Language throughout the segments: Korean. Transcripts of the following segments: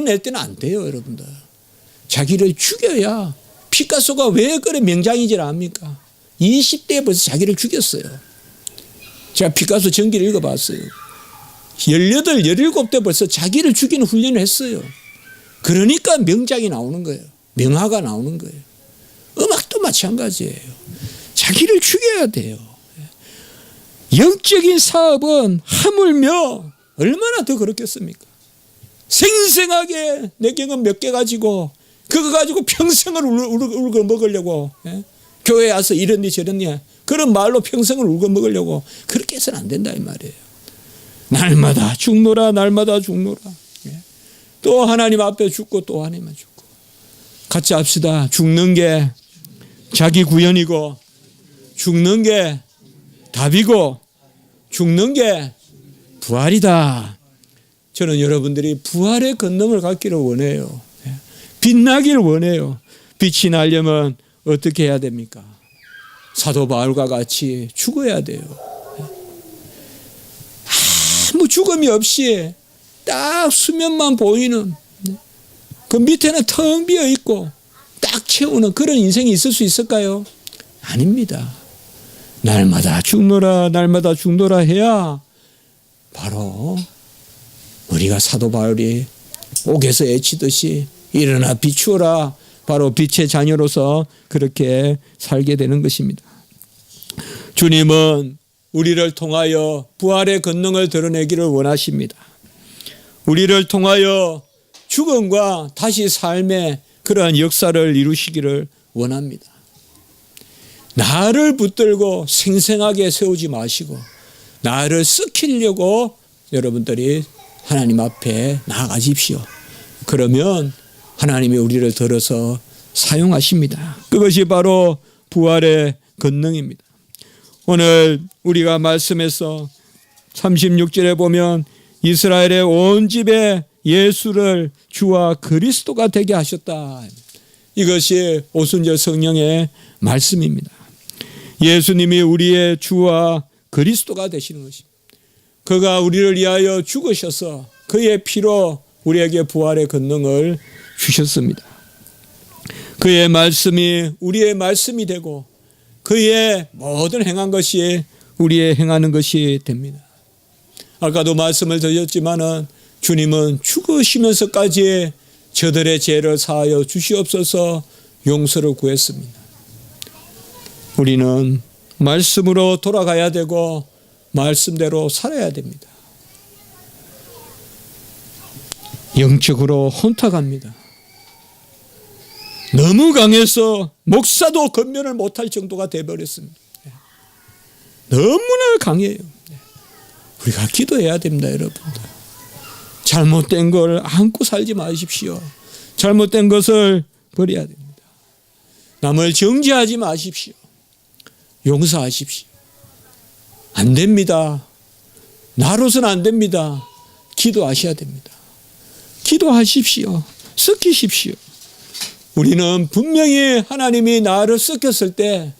낼 때는 안 돼요, 여러분들. 자기를 죽여야. 피카소가 왜 그래 명장이질 않습니까? 20대에 벌써 자기를 죽였어요. 제가 피카소 전기를 읽어봤어요. 18, 17대 벌써 자기를 죽이는 훈련을 했어요. 그러니까 명작이 나오는 거예요. 명화가 나오는 거예요. 음악도 마찬가지예요. 자기를 죽여야 돼요. 영적인 사업은 하물며 얼마나 더 그렇겠습니까? 생생하게 내경은 몇 개 가지고 그거 가지고 평생을 울고 먹으려고, 교회에 와서 이런니 저런니 그런 말로 평생을 울고 먹으려고 그렇게 해서는 안 된다 이 말이에요. 날마다 죽노라, 날마다 죽노라. 또 하나님 앞에 죽고 또 하나님 앞에 죽고. 같이 합시다. 죽는 게 자기 구현이고, 죽는 게 답이고, 죽는 게 부활이다. 저는 여러분들이 부활의 권능을 갖기를 원해요. 빛나기를 원해요. 빛이 나려면 어떻게 해야 됩니까? 사도 바울과 같이 죽어야 돼요. 아무 죽음이 없이 딱 수면만 보이는, 그 밑에는 텅 비어 있고 딱 채우는 그런 인생이 있을 수 있을까요? 아닙니다. 날마다 죽노라, 날마다 죽노라 해야 바로 우리가 사도 바울이 옥에서 애치듯이 일어나 비추어라, 바로 빛의 자녀로서 그렇게 살게 되는 것입니다. 주님은 우리를 통하여 부활의 권능을 드러내기를 원하십니다. 우리를 통하여 죽음과 다시 삶의 그러한 역사를 이루시기를 원합니다. 나를 붙들고 생생하게 세우지 마시고 나를 썩히려고 여러분들이 하나님 앞에 나아가십시오. 그러면 하나님이 우리를 들어서 사용하십니다. 그것이 바로 부활의 권능입니다. 오늘 우리가 말씀에서 36절에 보면 이스라엘의 온 집에 예수를 주와 그리스도가 되게 하셨다. 이것이 오순절 성령의 말씀입니다. 예수님이 우리의 주와 그리스도가 되시는 것입니다. 그가 우리를 위하여 죽으셔서 그의 피로 우리에게 부활의 권능을 주셨습니다. 그의 말씀이 우리의 말씀이 되고 그의 모든 행한 것이 우리의 행하는 것이 됩니다. 아까도 말씀을 드렸지만은 주님은 죽으시면서까지 저들의 죄를 사하여 주시옵소서 용서를 구했습니다. 우리는 말씀으로 돌아가야 되고 말씀대로 살아야 됩니다. 영적으로 혼탁합니다. 너무 강해서 목사도 권면을 못할 정도가 되어버렸습니다. 너무나 강해요. 우리가 기도해야 됩니다, 여러분들. 잘못된 걸 안고 살지 마십시오. 잘못된 것을 버려야 됩니다. 남을 정죄하지 마십시오. 용서하십시오. 안 됩니다. 나로서는 안 됩니다. 기도하셔야 됩니다. 기도하십시오. 섞이십시오. 우리는 분명히 하나님이 나를 섞였을 때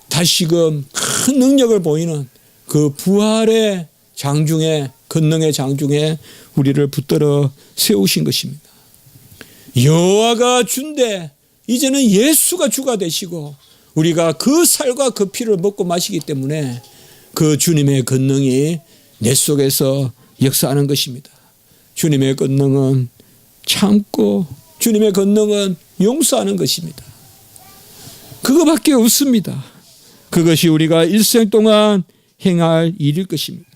다시금 큰 능력을 보이는 그 부활의 장중에, 권능의 장중에 우리를 붙들어 세우신 것입니다. 여호와가 준대 이제는 예수가 주가 되시고 우리가 그 살과 그 피를 먹고 마시기 때문에 그 주님의 권능이 내 속에서 역사하는 것입니다. 주님의 권능은 참고 주님의 권능은 용서하는 것입니다. 그거밖에 없습니다. 그것이 우리가 일생 동안 행할 일일 것입니다.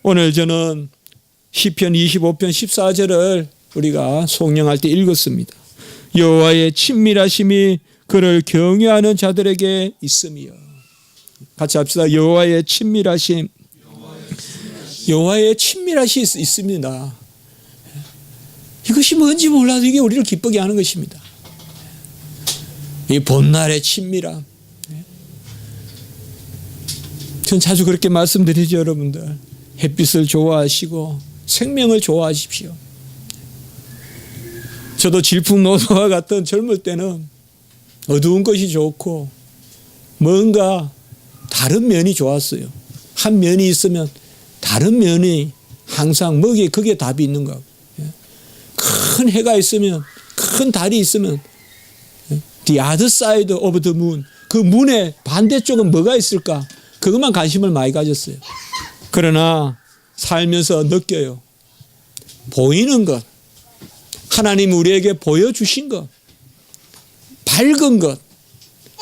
오늘 저는 시편 25편 14절을 우리가 송영할 때 읽었습니다. 여호와의 친밀하심이 그를 경외하는 자들에게 있음이요. 같이 합시다. 여호와의 친밀하심. 여호와의 친밀하심이 있습니다. 이것이 뭔지 몰라도 이게 우리를 기쁘게 하는 것입니다. 이 봄날의 친밀함. 전 자주 그렇게 말씀드리죠, 여러분들. 햇빛을 좋아하시고 생명을 좋아하십시오. 저도 질풍노도와 같은 젊을 때는 어두운 것이 좋고 뭔가 다른 면이 좋았어요. 한 면이 있으면 다른 면이 항상 그게 답이 있는 거. 큰 큰 해가 있으면, 큰 달이 있으면 the other side of the moon, 그 문의 반대쪽은 뭐가 있을까? 그것만 관심을 많이 가졌어요. 그러나 살면서 느껴요. 보이는 것, 하나님 우리에게 보여주신 것, 밝은 것,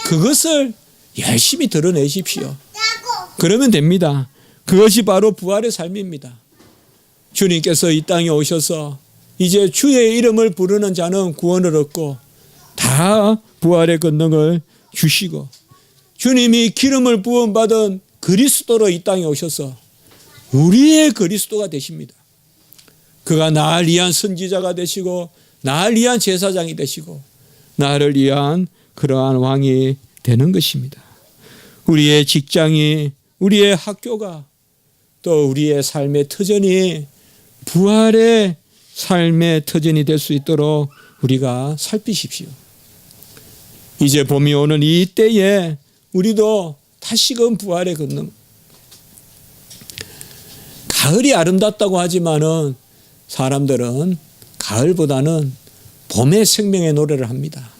그것을 열심히 드러내십시오. 그러면 됩니다. 그것이 바로 부활의 삶입니다. 주님께서 이 땅에 오셔서 이제 주의 이름을 부르는 자는 구원을 얻고 다 부활의 권능을 주시고, 주님이 기름을 부음받은 그리스도로 이 땅에 오셔서 우리의 그리스도가 되십니다. 그가 나를 위한 선지자가 되시고 나를 위한 제사장이 되시고 나를 위한 그러한 왕이 되는 것입니다. 우리의 직장이, 우리의 학교가, 또 우리의 삶의 터전이 부활의 삶의 터전이 될 수 있도록 우리가 살피십시오. 이제 봄이 오는 이 때에 우리도 다시금 부활의 권능. 가을이 아름답다고 하지만은 사람들은 가을보다는 봄의 생명의 노래를 합니다.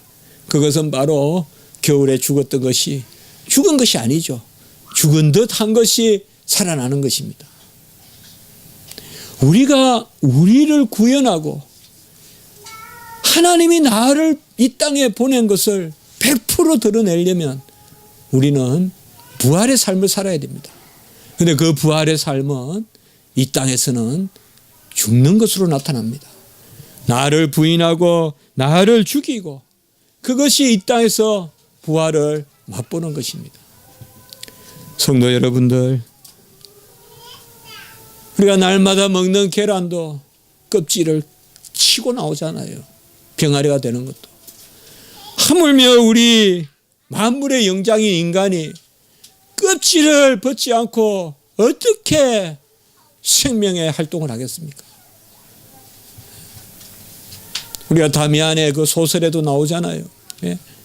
그것은 바로 겨울에 죽었던 것이 죽은 것이 아니죠. 죽은 듯 한 것이 살아나는 것입니다. 우리가 우리를 구원하고 하나님이 나를 이 땅에 보낸 것을 100% 드러내려면 우리는 부활의 삶을 살아야 됩니다. 그런데 그 부활의 삶은 이 땅에서는 죽는 것으로 나타납니다. 나를 부인하고 나를 죽이고 그것이 이 땅에서 부활을 맛보는 것입니다. 성도 여러분들, 우리가 날마다 먹는 계란도 껍질을 치고 나오잖아요. 병아리가 되는 것도. 하물며 우리 만물의 영장인 인간이 껍질을 벗지 않고 어떻게 생명의 활동을 하겠습니까? 우리가 다미안의 그 소설에도 나오잖아요.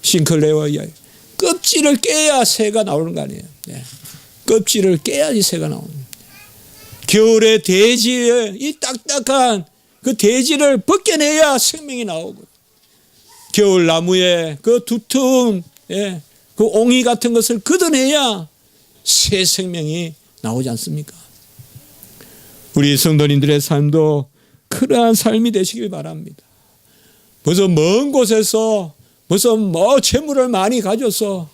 싱클레어의 이야기. 껍질을 깨야 새가 나오는 거 아니에요. 껍질을 깨야지 새가 나오는 거예요. 겨울에 대지에 이 딱딱한 그 대지를 벗겨내야 생명이 나오고, 겨울 나무에 그 두툼 그 옹이 같은 것을 걷어내야 새 생명이 나오지 않습니까? 우리 성도님들의 삶도 그러한 삶이 되시길 바랍니다. 무슨 먼 곳에서 무슨 재물을 많이 가져서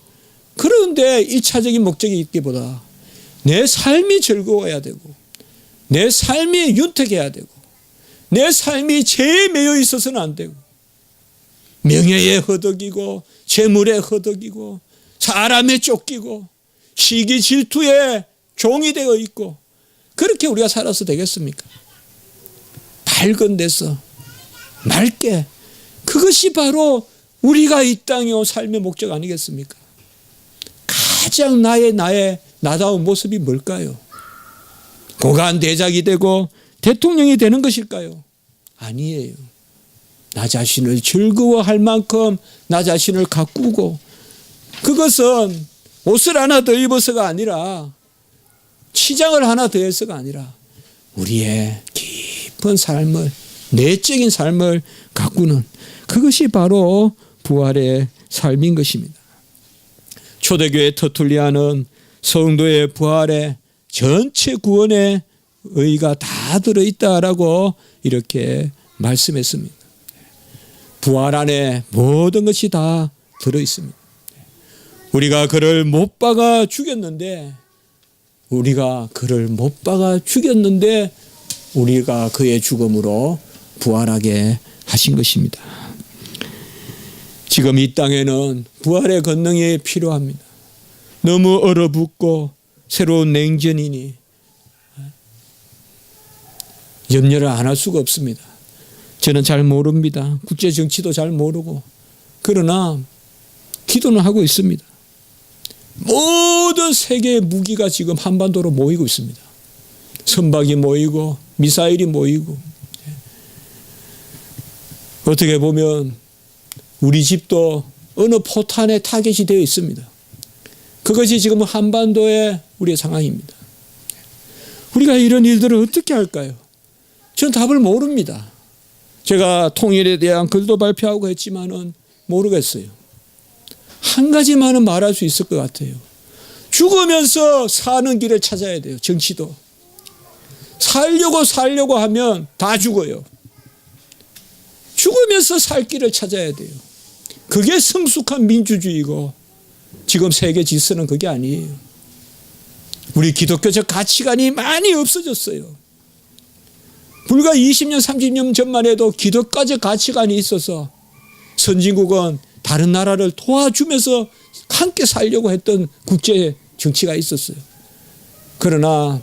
그런데 1차적인 목적이 있기보다 내 삶이 즐거워야 되고 내 삶이 윤택해야 되고 내 삶이 죄에 매여 있어서는 안 되고 명예에 허덕이고 재물에 허덕이고 사람에 쫓기고 시기 질투에 종이 되어 있고 그렇게 우리가 살아서 되겠습니까? 밝은 데서 맑게, 그것이 바로 우리가 이 땅에 온 삶의 목적 아니겠습니까? 가장 나다운 모습이 뭘까요? 고관 대작이 되고 대통령이 되는 것일까요? 아니에요. 나 자신을 즐거워할 만큼 나 자신을 가꾸고, 그것은 옷을 하나 더 입어서가 아니라 치장을 하나 더 해서가 아니라 우리의 깊은 삶을, 내적인 삶을 가꾸는, 그것이 바로 부활의 삶인 것입니다. 초대교회 터툴리아는 성도의 부활에 전체 구원의 의의가 다 들어있다라고 이렇게 말씀했습니다. 부활 안에 모든 것이 다 들어있습니다. 우리가 그를 못 박아 죽였는데 우리가 그의 죽음으로 부활하게 하신 것입니다. 지금 이 땅에는 부활의 권능이 필요합니다. 너무 얼어붙고 새로운 냉전이니 염려를 안 할 수가 없습니다. 저는 잘 모릅니다. 국제 정치도 잘 모르고, 그러나 기도는 하고 있습니다. 모든 세계의 무기가 지금 한반도로 모이고 있습니다. 선박이 모이고 미사일이 모이고, 어떻게 보면 우리 집도 어느 포탄에 타겟이 되어 있습니다. 그것이 지금 한반도의 우리의 상황입니다. 우리가 이런 일들을 어떻게 할까요? 저는 답을 모릅니다. 제가 통일에 대한 글도 발표하고 했지만은 모르겠어요. 한 가지만은 말할 수 있을 것 같아요. 죽으면서 사는 길을 찾아야 돼요. 정치도. 살려고 하면 다 죽어요. 죽으면서 살 길을 찾아야 돼요. 그게 성숙한 민주주의고 지금 세계 질서는 그게 아니에요. 우리 기독교적 가치관이 많이 없어졌어요. 불과 20년 30년 전만 해도 기독교적 가치관이 있어서 선진국은 다른 나라를 도와주면서 함께 살려고 했던 국제 정치가 있었어요. 그러나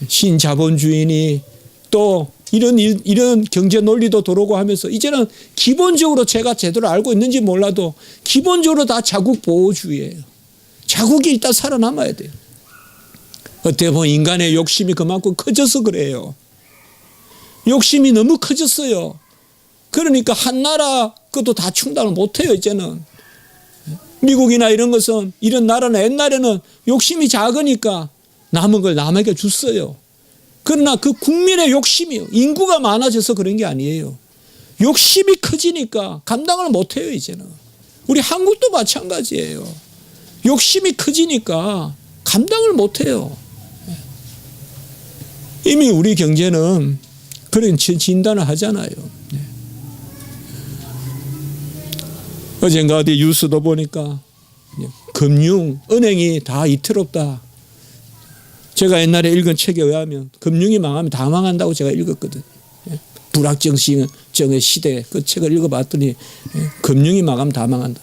신자본주의니 또 이런 경제 논리도 들어오고 하면서 이제는 기본적으로 제가 제대로 알고 있는지 몰라도 기본적으로 다 자국 보호주의예요. 자국이 일단 살아남아야 돼요. 어떻게 보면 인간의 욕심이 그만큼 커져서 그래요. 욕심이 너무 커졌어요. 그러니까 한 나라 것도 다 충당을 못해요. 이제는 미국이나 이런 것은 이런 나라는 옛날에는 욕심이 작으니까 남은 걸 남에게 줬어요. 그러나 그 국민의 욕심이요. 인구가 많아져서 그런 게 아니에요. 욕심이 커지니까 감당을 못해요. 이제는. 우리 한국도 마찬가지예요. 욕심이 커지니까 감당을 못해요. 이미 우리 경제는 그런 진단을 하잖아요. 어젠가 어디 뉴스도 보니까 은행이 다 이태롭다. 제가 옛날에 읽은 책에 의하면 금융이 망하면 다 망한다고 제가 읽었거든요. 불확정성의 시대 그 책을 읽어봤더니 금융이 망하면 다 망한다.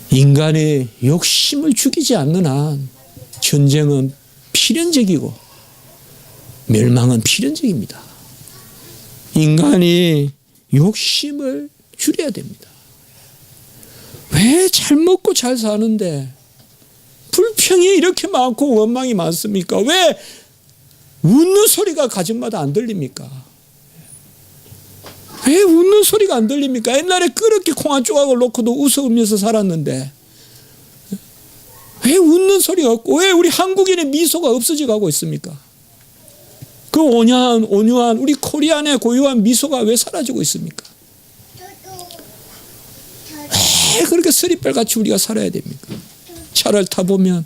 인간의 욕심을 죽이지 않는 한 전쟁은 필연적이고 멸망은 필연적입니다. 인간이 욕심을 줄여야 됩니다. 왜 잘 먹고 잘 사는데 불평이 이렇게 많고 원망이 많습니까? 왜 웃는 소리가 가정마다 안 들립니까? 왜 웃는 소리가 안 들립니까? 옛날에 그렇게 콩 한 조각을 놓고도 웃으면서 살았는데 왜 웃는 소리가 없고 왜 우리 한국인의 미소가 없어져 가고 있습니까? 그 온유한 우리 코리안의 고유한 미소가 왜 사라지고 있습니까? 왜 그렇게 서리빨같이 우리가 살아야 됩니까? 차를 타보면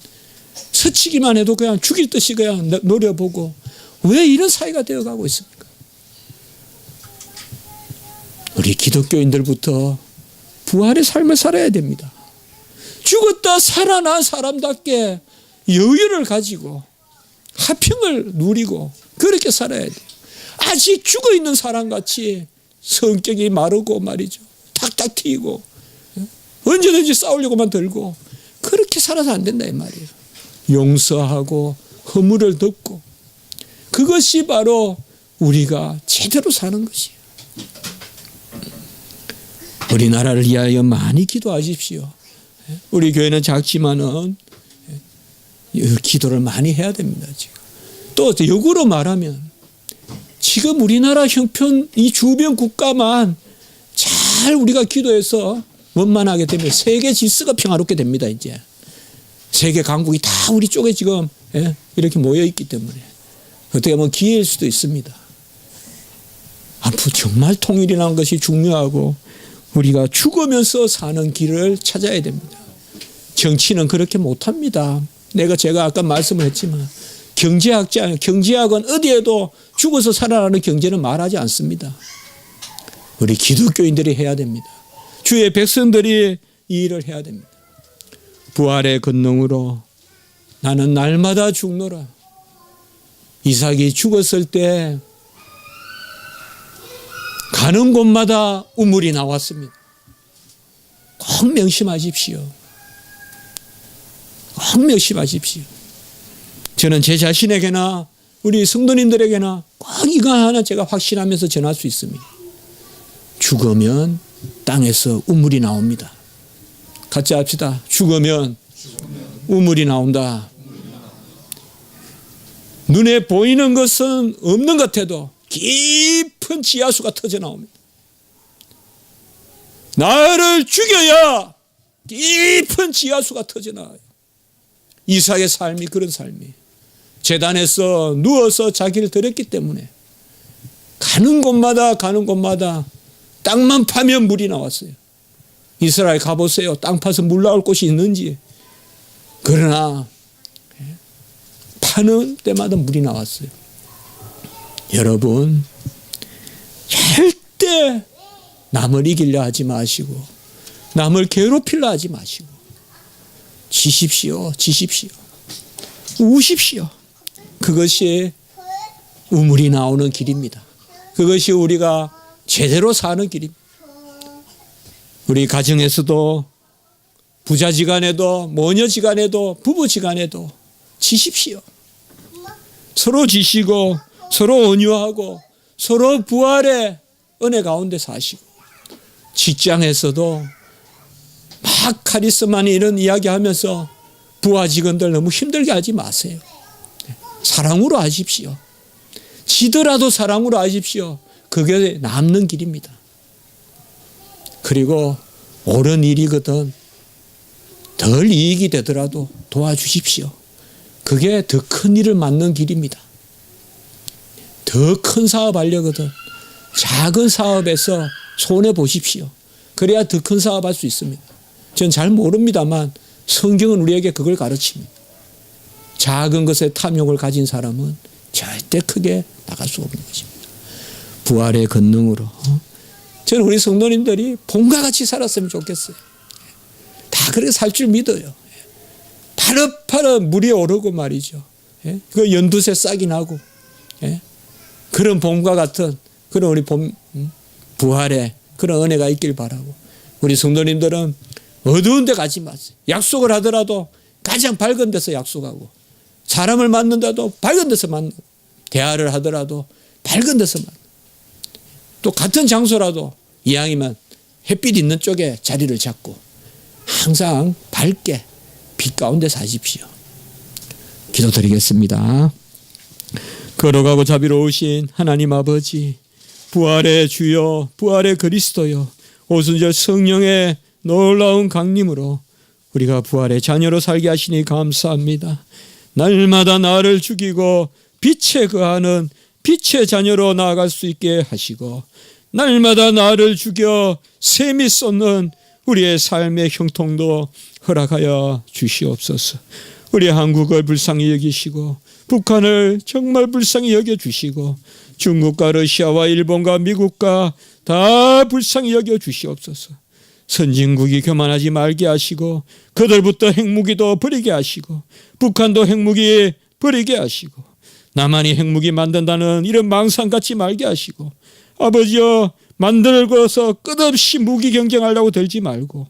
스치기만 해도 그냥 죽일 듯이 그냥 노려보고 왜 이런 사회가 되어가고 있습니까? 우리 기독교인들부터 부활의 삶을 살아야 됩니다. 죽었다 살아난 사람답게 여유를 가지고 화평을 누리고 그렇게 살아야 돼요. 아직 죽어있는 사람같이 성격이 마르고 말이죠. 탁탁 튀고 언제든지 싸우려고만 들고 그렇게 살아서 안 된다 이 말이에요. 용서하고 허물을 덮고 그것이 바로 우리가 제대로 사는 것이에요. 우리나라를 위하여 많이 기도하십시오. 우리 교회는 작지만은 기도를 많이 해야 됩니다. 지금. 또 역으로 말하면 지금 우리나라 형편 이 주변 국가만 잘 우리가 기도해서 원만하게 되면 세계 질서가 평화롭게 됩니다. 이제 세계 강국이 다 우리 쪽에 지금 이렇게 모여 있기 때문에 어떻게 보면 기회일 수도 있습니다. 앞으로 정말 통일이라는 것이 중요하고 우리가 죽으면서 사는 길을 찾아야 됩니다. 정치는 그렇게 못합니다. 제가 아까 말씀을 했지만 경제학은 어디에도 죽어서 살아나는 경제는 말하지 않습니다. 우리 기독교인들이 해야 됩니다. 주의 백성들이 이 일을 해야 됩니다. 부활의 권능으로 나는 날마다 죽노라. 이삭이 죽었을 때 가는 곳마다 우물이 나왔습니다. 꼭 명심하십시오. 꼭 명심하십시오. 저는 제 자신에게나 우리 성도님들에게나 꼭 이거 하나 제가 확신하면서 전할 수 있습니다. 죽으면 땅에서 우물이 나옵니다. 같이 합시다. 죽으면 우물이 나온다. 눈에 보이는 것은 없는 것 같아도 깊은 지하수가 터져 나옵니다. 나를 죽여야 깊은 지하수가 터져 나와요. 이삭의 삶이 그런 삶이에요. 제단에서 누워서 자기를 드렸기 때문에 가는 곳마다 땅만 파면 물이 나왔어요. 이스라엘 가보세요. 땅 파서 물 나올 곳이 있는지. 그러나 파는 때마다 물이 나왔어요. 여러분, 절대 남을 이기려 하지 마시고 남을 괴롭히려 하지 마시고 지십시오. 우십시오. 그것이 우물이 나오는 길입니다. 그것이 우리가 제대로 사는 길입니다. 우리 가정에서도 부자지간에도 모녀지간에도 부부지간에도 지십시오. 서로 지시고 서로 온유하고 서로 부활의 은혜 가운데 사시고 직장에서도 막 카리스마니 이런 이야기하면서 부하 직원들 너무 힘들게 하지 마세요. 사랑으로 하십시오. 지더라도 사랑으로 하십시오. 그게 남는 길입니다. 그리고 옳은 일이거든 덜 이익이 되더라도 도와주십시오. 그게 더 큰 일을 맡는 길입니다. 더 큰 사업 하려거든 작은 사업에서 손해 보십시오. 그래야 더 큰 사업 할 수 있습니다. 전 잘 모릅니다만 성경은 우리에게 그걸 가르칩니다. 작은 것에 탐욕을 가진 사람은 절대 크게 나갈 수 없는 것입니다. 부활의 권능으로 저는 우리 성도님들이 봄과 같이 살았으면 좋겠어요. 다 그렇게 살 줄 믿어요. 파릇파릇 물이 오르고 말이죠. 그 연두새 싹이 나고 그런 봄과 같은 그런 우리 봄 부활의 그런 은혜가 있길 바라고 우리 성도님들은 어두운 데 가지 마세요. 약속을 하더라도 가장 밝은 데서 약속하고 사람을 만난다도 밝은 데서 만나고 대화를 하더라도 밝은 데서 만나고 또 같은 장소라도 이왕이면 햇빛 있는 쪽에 자리를 잡고 항상 밝게 빛 가운데 사십시오. 기도드리겠습니다. 걸어가고 자비로우신 하나님 아버지 부활의 주여 부활의 그리스도여 오순절 성령의 놀라운 강림으로 우리가 부활의 자녀로 살게 하시니 감사합니다. 날마다 나를 죽이고 빛에 거하는 빛의 자녀로 나아갈 수 있게 하시고 날마다 나를 죽여 샘이 쏟는 우리의 삶의 형통도 허락하여 주시옵소서. 우리 한국을 불쌍히 여기시고 북한을 정말 불쌍히 여겨주시고 중국과 러시아와 일본과 미국과 다 불쌍히 여겨주시옵소서. 선진국이 교만하지 말게 하시고 그들부터 핵무기도 버리게 하시고 북한도 핵무기 버리게 하시고 남한이 핵무기 만든다는 이런 망상 갖지 말게 하시고 아버지여 만들고서 끝없이 무기 경쟁하려고 들지 말고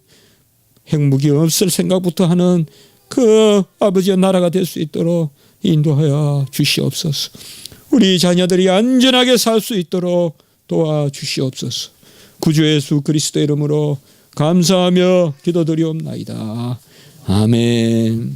핵무기 없을 생각부터 하는 그 아버지의 나라가 될 수 있도록 인도하여 주시옵소서. 우리 자녀들이 안전하게 살 수 있도록 도와주시옵소서. 구주 예수 그리스도 이름으로 감사하며 기도드리옵나이다. 아멘.